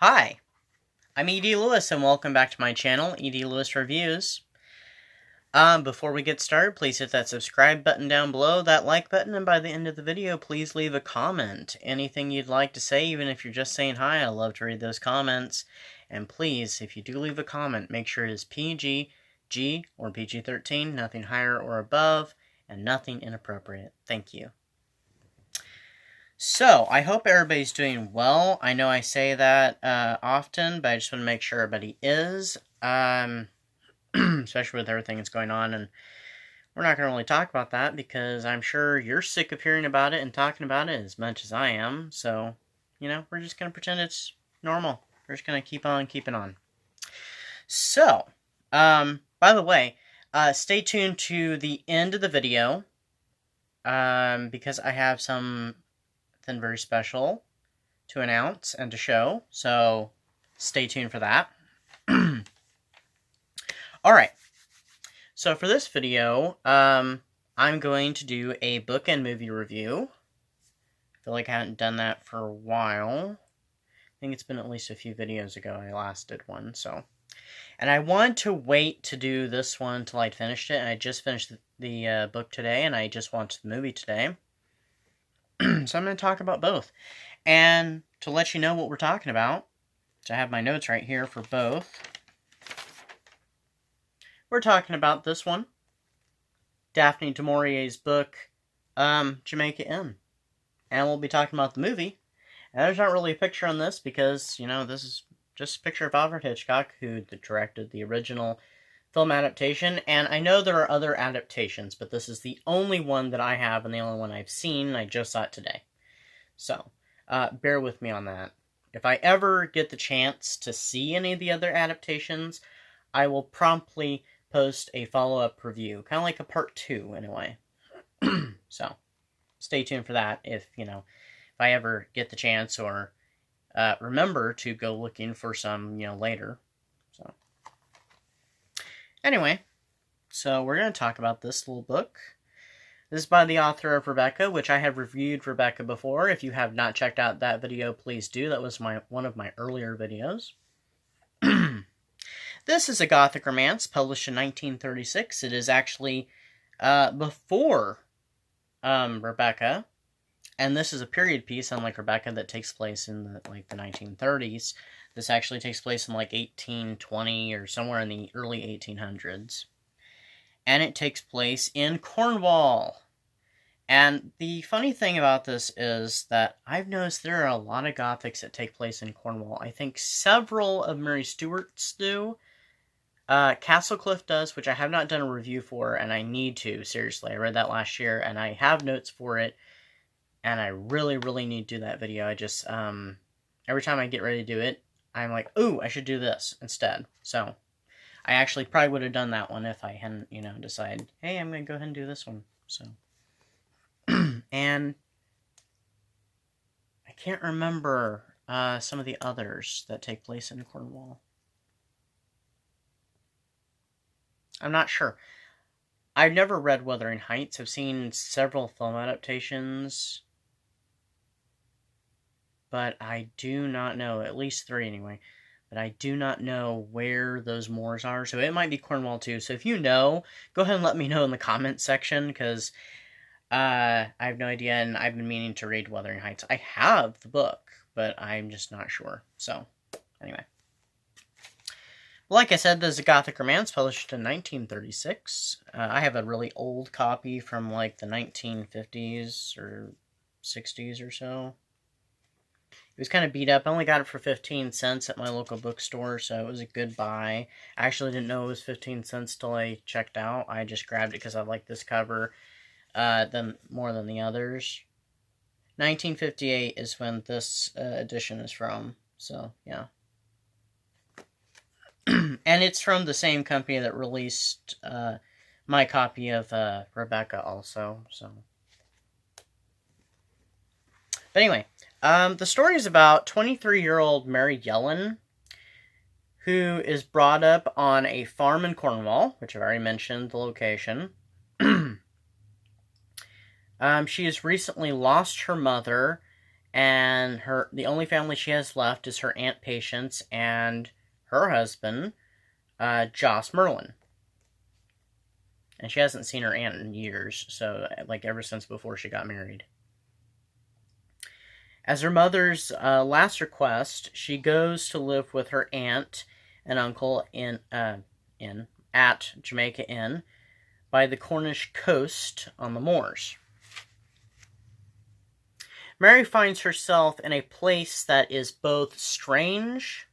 Hi, I'm E.D. Lewis and welcome back to my channel, E.D. Lewis Reviews. Before we get started, please hit that subscribe button down below, that like button, and by the end of the video, please leave a comment. Anything you'd like to say, even if you're just saying hi, I love to read those comments. And please, if you do leave a comment, make sure it is PG, G, or PG-13, nothing higher or above, and nothing inappropriate. Thank you. So, I hope everybody's doing well. I know I say that often, but I just want to make sure everybody is, especially with everything that's going on, and we're not going to really talk about that because I'm sure you're sick of hearing about it and talking about it as much as I am, so, we're just going to pretend it's normal. We're just going to keep on keeping on. So, by the way, stay tuned to the end of the video, because I have something very special to announce and to show, so stay tuned for that. Alright, so for this video, I'm going to do a book and movie review. I feel like I haven't done that for a while. I think it's been at least a few videos ago I last did one, so. And I wanted to wait to do this one until I'd finished it, and I just finished the book today, and I just watched the movie today. So I'm going to talk about both. And to let you know what we're talking about, so I have my notes right here for both. We're talking about this one, Daphne du Maurier's book, Jamaica Inn. And we'll be talking about the movie. And there's not really a picture on this because, this is just a picture of Alfred Hitchcock, who directed the original film adaptation, and I know there are other adaptations, but this is the only one that I have and the only one I've seen, and I just saw it today. So, bear with me on that. If I ever get the chance to see any of the other adaptations, I will promptly post a follow-up review, kind of like a part 2, in a way. So, stay tuned for that if I ever get the chance or remember to go looking for some, later. So. Anyway, so we're going to talk about this little book. This is by the author of Rebecca, which I have reviewed Rebecca before. If you have not checked out that video, please do. That was one of my earlier videos. This is a Gothic romance published in 1936. It is actually before Rebecca, and this is a period piece, unlike Rebecca, that takes place in the 1930s. This actually takes place in 1820 or somewhere in the early 1800s. And it takes place in Cornwall. And the funny thing about this is that I've noticed there are a lot of Gothics that take place in Cornwall. I think several of Mary Stuart's do. Castlecliff does, which I have not done a review for, and I need to, seriously. I read that last year, and I have notes for it. And I really, really need to do that video. I just, every time I get ready to do it, I'm like, ooh, I should do this instead. So, I actually probably would have done that one if I hadn't, decided, hey, I'm going to go ahead and do this one. So, and I can't remember some of the others that take place in Cornwall. I'm not sure. I've never read Wuthering Heights. I've seen several film adaptations, but I do not know, at least 3 anyway, but I do not know where those moors are, so it might be Cornwall too. So if you know, go ahead and let me know in the comments section, because I have no idea, and I've been meaning to read Wuthering Heights. I have the book, but I'm just not sure. So, anyway. Like I said, this is a Gothic romance published in 1936. I have a really old copy from, the 1950s or 60s or so. It was kind of beat up. I only got it for 15 cents at my local bookstore, so it was a good buy. I actually didn't know it was 15 cents till I checked out. I just grabbed it because I like this cover more than the others. 1958 is when this edition is from, so yeah. And it's from the same company that released my copy of Rebecca also, so. But anyway, the story is about 23-year-old Mary Yellen, who is brought up on a farm in Cornwall, which I've already mentioned the location. She has recently lost her mother And the only family she has left is her Aunt Patience and her husband, Joss Merlin. And she hasn't seen her aunt in years, so like ever since before she got married. As her mother's last request, she goes to live with her aunt and uncle at Jamaica Inn by the Cornish coast on the moors. Mary finds herself in a place that is both strange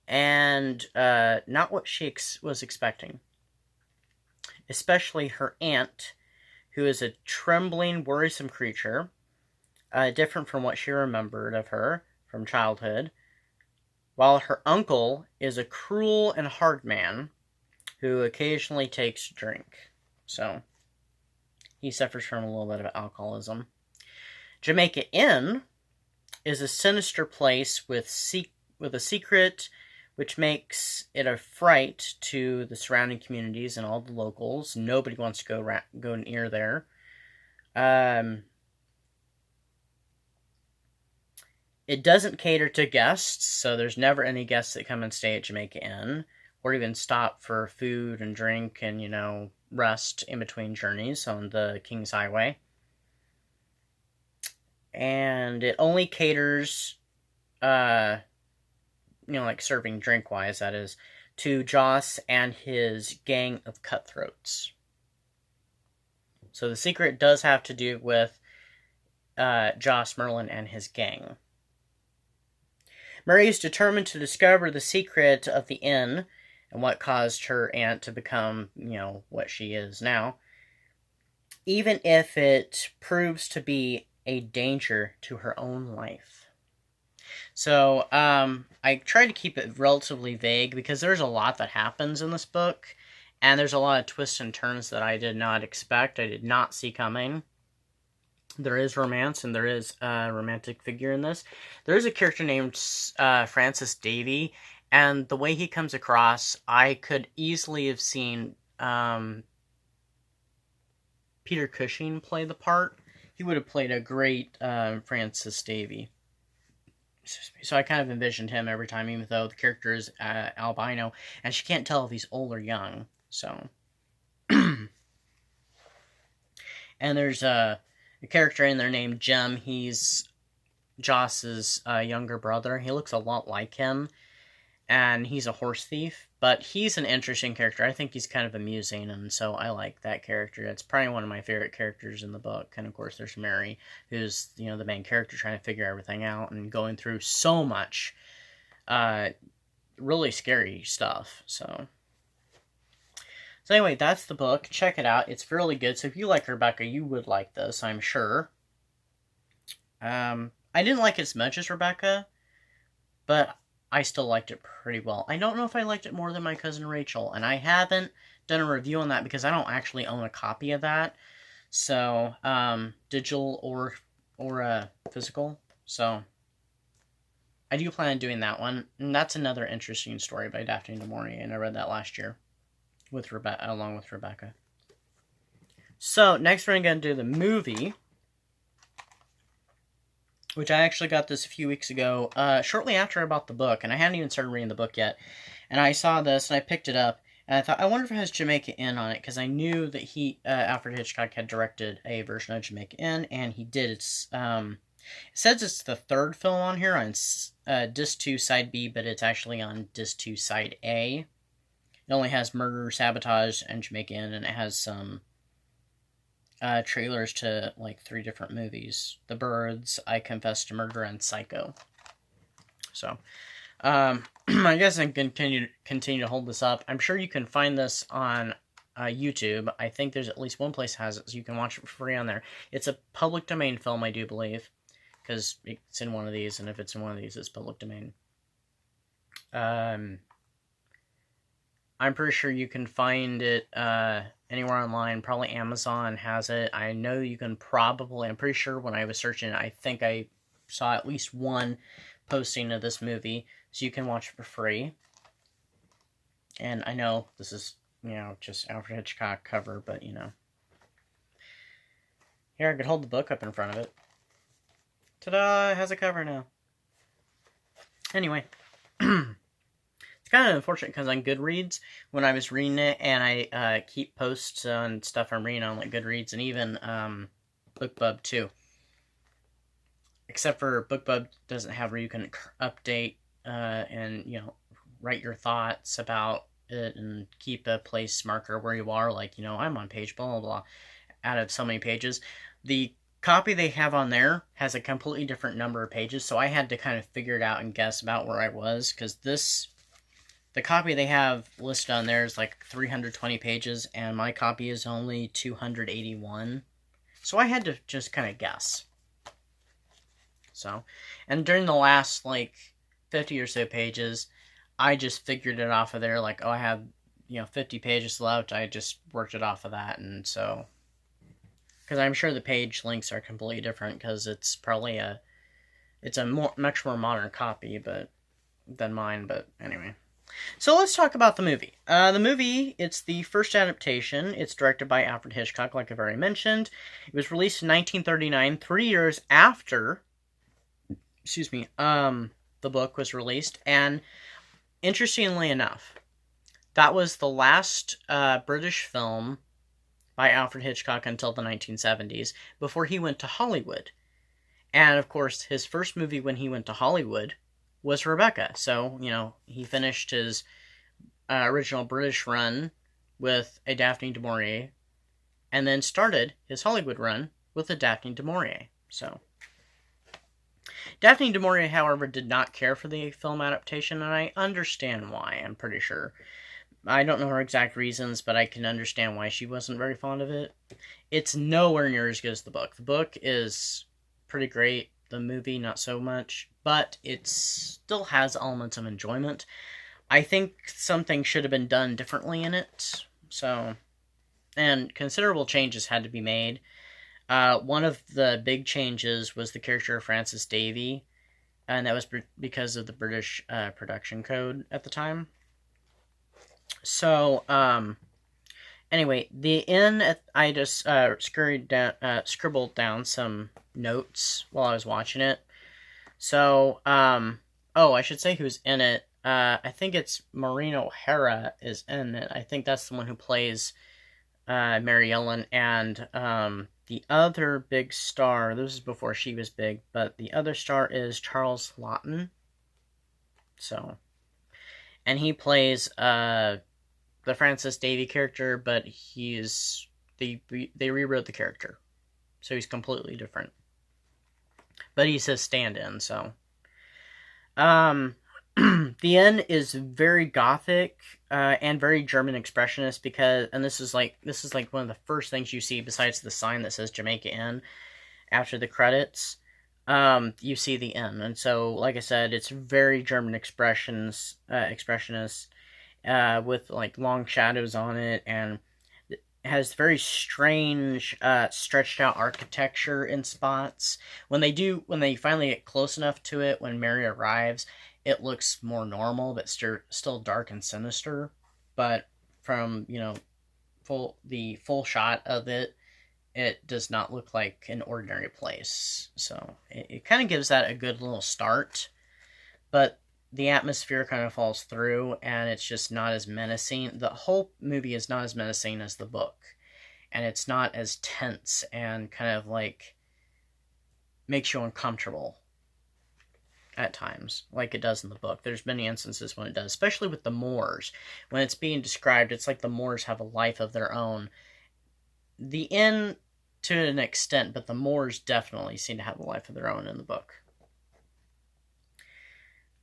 and not what she was expecting. Especially her aunt, who is a trembling, worrisome creature, different from what she remembered of her from childhood, while her uncle is a cruel and hard man who occasionally takes drink. So, he suffers from a little bit of alcoholism. Jamaica Inn is a sinister place with a secret which makes it a fright to the surrounding communities and all the locals. Nobody wants to go near there. It doesn't cater to guests, so there's never any guests that come and stay at Jamaica Inn, or even stop for food and drink and, rest in between journeys on the King's Highway. And it only caters, like serving drink-wise, that is, to Joss and his gang of cutthroats. So the secret does have to do with Joss Merlin and his gang. Mary is determined to discover the secret of the inn and what caused her aunt to become, what she is now, even if it proves to be a danger to her own life. So, I try to keep it relatively vague because there's a lot that happens in this book, and there's a lot of twists and turns that I did not expect, I did not see coming. There is romance, and there is a romantic figure in this. There is a character named Francis Davey, and the way he comes across, I could easily have seen Peter Cushing play the part. He would have played a great Francis Davey. So I kind of envisioned him every time, even though the character is albino, and she can't tell if he's old or young. So, and there's a character in there named Jem. He's Joss's younger brother. He looks a lot like him, and he's a horse thief. But he's an interesting character. I think he's kind of amusing, and so I like that character. It's probably one of my favorite characters in the book. And of course, there's Mary, who's the main character trying to figure everything out and going through so much really scary stuff. So anyway, that's the book. Check it out. It's really good. So if you like Rebecca, you would like this, I'm sure. I didn't like it as much as Rebecca, but I still liked it pretty well. I don't know if I liked it more than My Cousin Rachel, and I haven't done a review on that because I don't actually own a copy of that. So, digital or physical. So, I do plan on doing that one. And that's another interesting story by Daphne du Maurier, and I read that last year along with Rebecca. So, next we're going to do the movie, which I actually got this a few weeks ago, shortly after I bought the book, and I hadn't even started reading the book yet, and I saw this, and I picked it up, and I thought, I wonder if it has Jamaica Inn on it, because I knew that Alfred Hitchcock had directed a version of Jamaica Inn, and he did. It says it's the third film on here, on Disc 2 Side B, but it's actually on Disc 2 Side A. It only has Murder, Sabotage, and Jamaica Inn, and it has some trailers to like 3 different movies: The Birds, I Confess to Murder, and Psycho. So, I guess I can continue to hold this up. I'm sure you can find this on YouTube. I think there's at least one place that has it, so you can watch it for free on there. It's a public domain film, I do believe, because it's in one of these, and if it's in one of these, it's public domain. I'm pretty sure you can find it anywhere online. Probably Amazon has it. I know you can I'm pretty sure when I was searching it, I think I saw at least one posting of this movie, so you can watch it for free. And I know this is, just Alfred Hitchcock cover, but, Here, I could hold the book up in front of it. Ta-da! It has a cover now. Anyway. It's kind of unfortunate because on Goodreads, when I was reading it, and I keep posts on stuff I'm reading on like Goodreads and even Bookbub too. Except for Bookbub doesn't have where you can update and, you know, write your thoughts about it and keep a place marker where you are, like, you know, I'm on page blah blah blah out of so many pages. The copy they have on there has a completely different number of pages, so I had to kind of figure it out and guess about where I was, because the copy they have listed on there is like 320 pages, and my copy is only 281. So I had to just kind of guess. So, and during the last like 50 or so pages, I just figured it off of there, like, oh, I have, you know, 50 pages left. I just worked it off of that, and so, because I'm sure the page links are completely different, because it's probably much more modern copy, than mine, but anyway. So let's talk about the movie. The movie, it's the first adaptation. It's directed by Alfred Hitchcock, like I've already mentioned. It was released in 1939, 3 years after, the book was released. And interestingly enough, that was the last British film by Alfred Hitchcock until the 1970s, before he went to Hollywood. And, of course, his first movie when he went to Hollywood was Rebecca. So, you know, he finished his original British run with a Daphne du Maurier, and then started his Hollywood run with a Daphne du Maurier. So, Daphne du Maurier, however, did not care for the film adaptation, and I understand why, I'm pretty sure. I don't know her exact reasons, but I can understand why she wasn't very fond of it. It's nowhere near as good as the book. The book is pretty great. The movie, not so much, but it still has elements of enjoyment. I think something should have been done differently in it, so, and considerable changes had to be made. One of the big changes was the character of Francis Davey, and that was because of the British production code at the time. So, anyway, the inn, I just scribbled down some notes while I was watching it. So, I should say who's in it. I think it's Maureen O'Hara is in it. I think that's the one who plays Mary Ellen, and the other big star, this is before she was big, but the other star is Charles Laughton. So, and he plays the Francis Davey character, but they rewrote the character, so he's completely different. But he's his stand-in, so. The end is very Gothic and very German expressionist, and this is like one of the first things you see besides the sign that says Jamaica Inn after the credits. You see the inn, and so, like I said, it's very German expressionist with like long shadows on it, and it has very strange stretched out architecture in spots. When they finally get close enough to it, when Mary arrives, it looks more normal, but still dark and sinister. But from, you know, the full shot of it, it does not look like an ordinary place. So it kind of gives that a good little start, but the atmosphere kind of falls through, and it's just not as menacing. The whole movie is not as menacing as the book, and it's not as tense and kind of like makes you uncomfortable at times, like it does in the book. There's many instances when it does, especially with the Moors. When it's being described, it's like the Moors have a life of their own. The inn, to an extent, but the Moors definitely seem to have a life of their own in the book.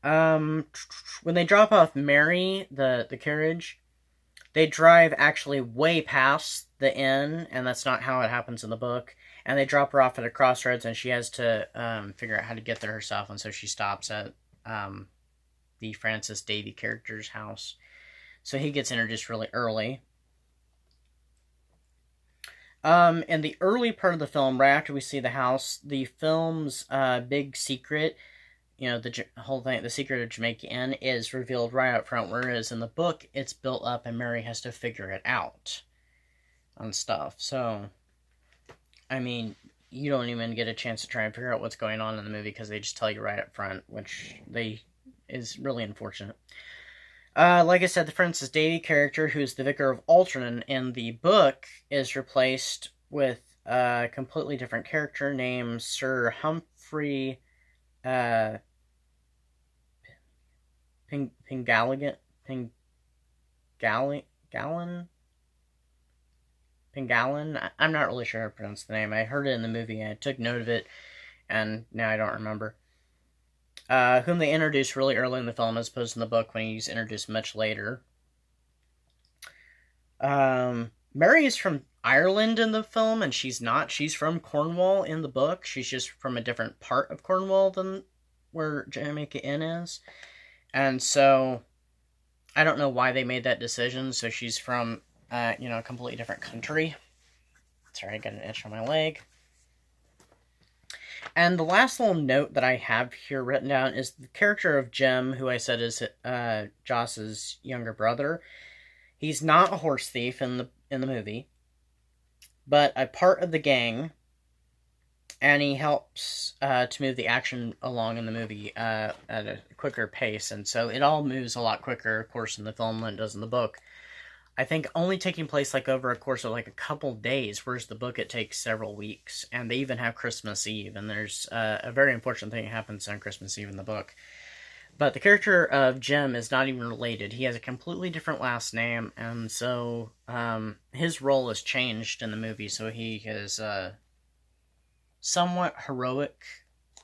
When they drop off Mary, the carriage, they drive actually way past the inn, and that's not how it happens in the book. And they drop her off at a crossroads, and she has to figure out how to get there herself, and so she stops at the Francis Davey character's house. So he gets introduced really early. In the early part of the film, right after we see the house, the film's big secret, you know, the whole thing, the secret of Jamaica Inn, is revealed right up front, whereas in the book, it's built up and Mary has to figure it out on stuff. So, I mean, you don't even get a chance to try and figure out what's going on in the movie because they just tell you right up front, which is really unfortunate. Like I said, the Francis Davey character, who's the Vicar of Altrincham in the book, is replaced with a completely different character named Sir Humphrey Pingalligan. Pingallon? I'm not really sure how to pronounce the name. I heard it in the movie, and I took note of it, and now I don't remember. Whom they introduced really early in the film, as opposed to in the book when he's introduced much later. Mary is from Ireland in the film, and she's not. She's from Cornwall in the book. She's just from a different part of Cornwall than where Jamaica Inn is. And so, I don't know why they made that decision. So she's from, a completely different country. Sorry, I got an itch on my leg. And the last little note that I have here written down is the character of Jim, who I said is Joss's younger brother. He's not a horse thief in the movie, but a part of the gang, and he helps to move the action along in the movie at a quicker pace, and so it all moves a lot quicker, of course, in the film than it does in the book. I think only taking place like over a course of like a couple days, whereas the book it takes several weeks, and they even have Christmas Eve, and there's a very unfortunate thing that happens on Christmas Eve in the book. But the character of Jim is not even related. He has a completely different last name, and so his role has changed in the movie, so he is somewhat heroic,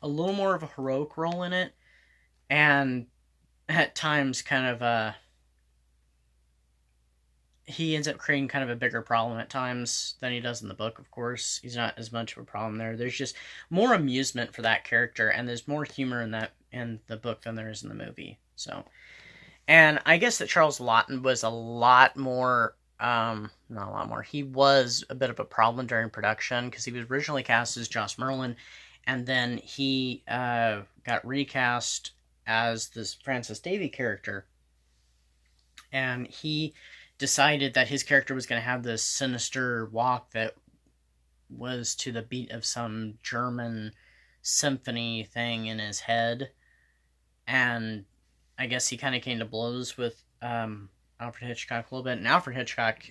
a little more of a heroic role in it, and at times kind of he ends up creating kind of a bigger problem at times than he does in the book, of course. He's not as much of a problem there. There's just more amusement for that character, and there's more humor in the book than there is in the movie. So, and I guess that Charles Laughton was a lot more, not a lot more, he was a bit of a problem during production, because he was originally cast as Joss Merlin, and then he got recast as this Francis Davey character, and he decided that his character was going to have this sinister walk that was to the beat of some German symphony thing in his head. And I guess he kind of came to blows with Alfred Hitchcock a little bit. And Alfred Hitchcock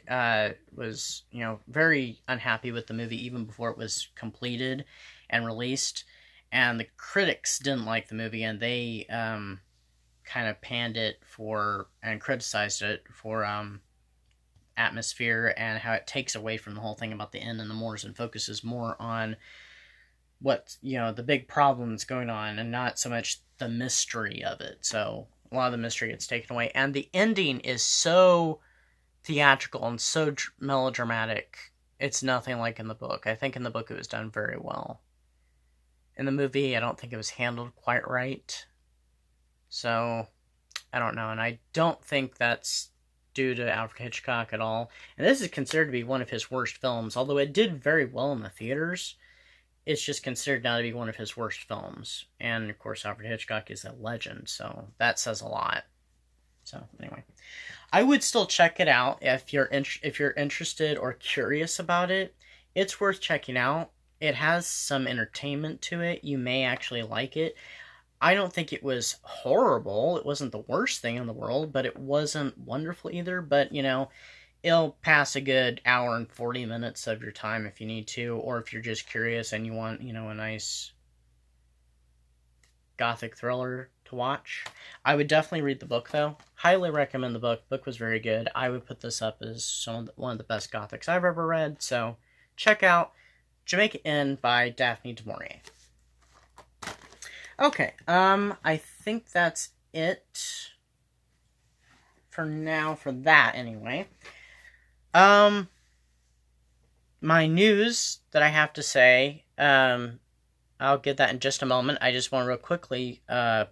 was, very unhappy with the movie even before it was completed and released. And the critics didn't like the movie, and they kind of panned it and criticized it for atmosphere and how it takes away from the whole thing about the inn and the moors and focuses more on what, the big problems going on and not so much the mystery of it. So a lot of the mystery gets taken away, and the ending is so theatrical and so melodramatic. It's nothing like in the book. I think in the book it was done very well. In the movie, I don't think it was handled quite right. So, I don't know, and I don't think that's due to Alfred Hitchcock at all. And this is considered to be one of his worst films, although it did very well in the theaters. It's just considered now to be one of his worst films. And, of course, Alfred Hitchcock is a legend, so that says a lot. So, anyway. I would still check it out if you're interested or curious about it. It's worth checking out. It has some entertainment to it. You may actually like it. I don't think it was horrible. It wasn't the worst thing in the world, but it wasn't wonderful either. But, it'll pass a good hour and 40 minutes of your time if you need to, or if you're just curious and you want, a nice Gothic thriller to watch. I would definitely read the book, though. Highly recommend the book. The book was very good. I would put this up as one of the best Gothics I've ever read. So, check out Jamaica Inn by Daphne du Maurier. Okay, I think that's it for now, for that anyway. My news that I have to say, I'll get that in just a moment. I just want to real quickly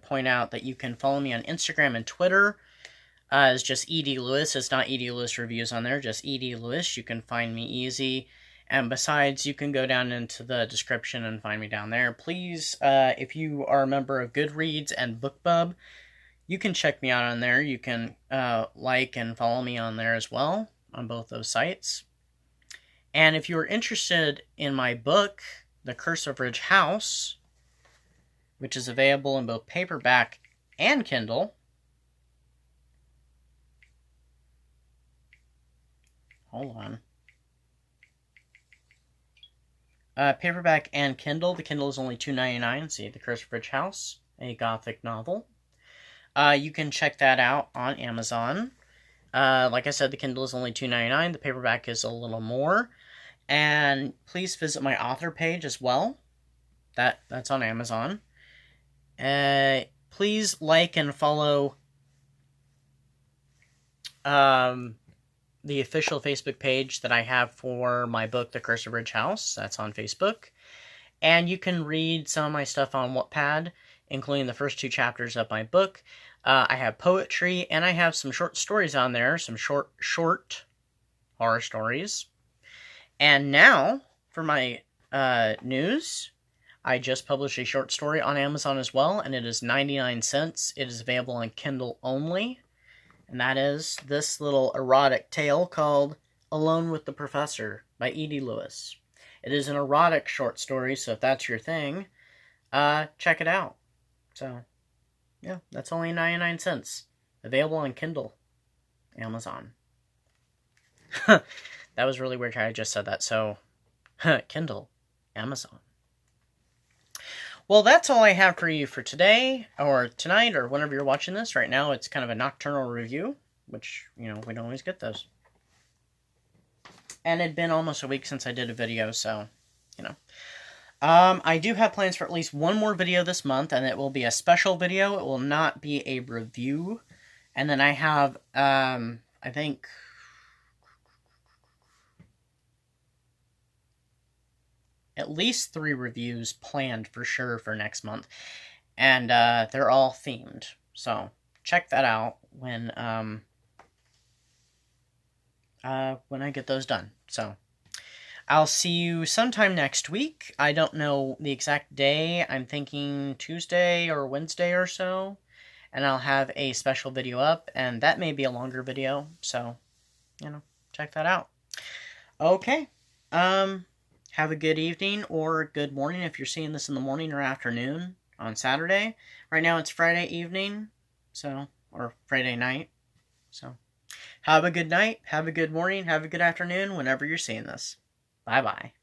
point out that you can follow me on Instagram and Twitter. It's just E.D. Lewis. It's not E.D. Lewis Reviews on there, just E.D. Lewis. You can find me easy. And besides, you can go down into the description and find me down there. Please, if you are a member of Goodreads and Bookbub, you can check me out on there. You can like and follow me on there as well, on both those sites. And if you are interested in my book, The Curse of Ridge House, which is available in both paperback and Kindle. Hold on. Paperback and Kindle. The Kindle is only $2.99. See, The Curse of Ridge House, a Gothic novel. You can check that out on Amazon. Like I said, the Kindle is only $2.99. The paperback is a little more. And please visit my author page as well. That's on Amazon. Please like and follow the official Facebook page that I have for my book, The Curse of Ridge House. That's on Facebook. And you can read some of my stuff on Wattpad, including the first 2 chapters of my book. I have poetry, and I have some short stories on there, some short horror stories. And now, for my news, I just published a short story on Amazon as well, and it is 99 cents. It is available on Kindle only. And that is this little erotic tale called Alone with the Professor by E.D. Lewis. It is an erotic short story, so if that's your thing, check it out. So, yeah, that's only 99 cents. Available on Kindle. Amazon. That was really weird how I just said that. So, Kindle. Amazon. Well, that's all I have for you for today, or tonight, or whenever you're watching this. Right now, it's kind of a nocturnal review, which, we don't always get those. And it'd been almost a week since I did a video, so, I do have plans for at least one more video this month, and it will be a special video. It will not be a review. And then I have, I think, at least 3 reviews planned for sure for next month. And they're all themed. So check that out when I get those done. So I'll see you sometime next week. I don't know the exact day. I'm thinking Tuesday or Wednesday or so. And I'll have a special video up. And that may be a longer video. So, check that out. Okay. Have a good evening or good morning if you're seeing this in the morning or afternoon on Saturday. Right now it's Friday evening, or Friday night. So, have a good night, have a good morning, have a good afternoon whenever you're seeing this. Bye-bye.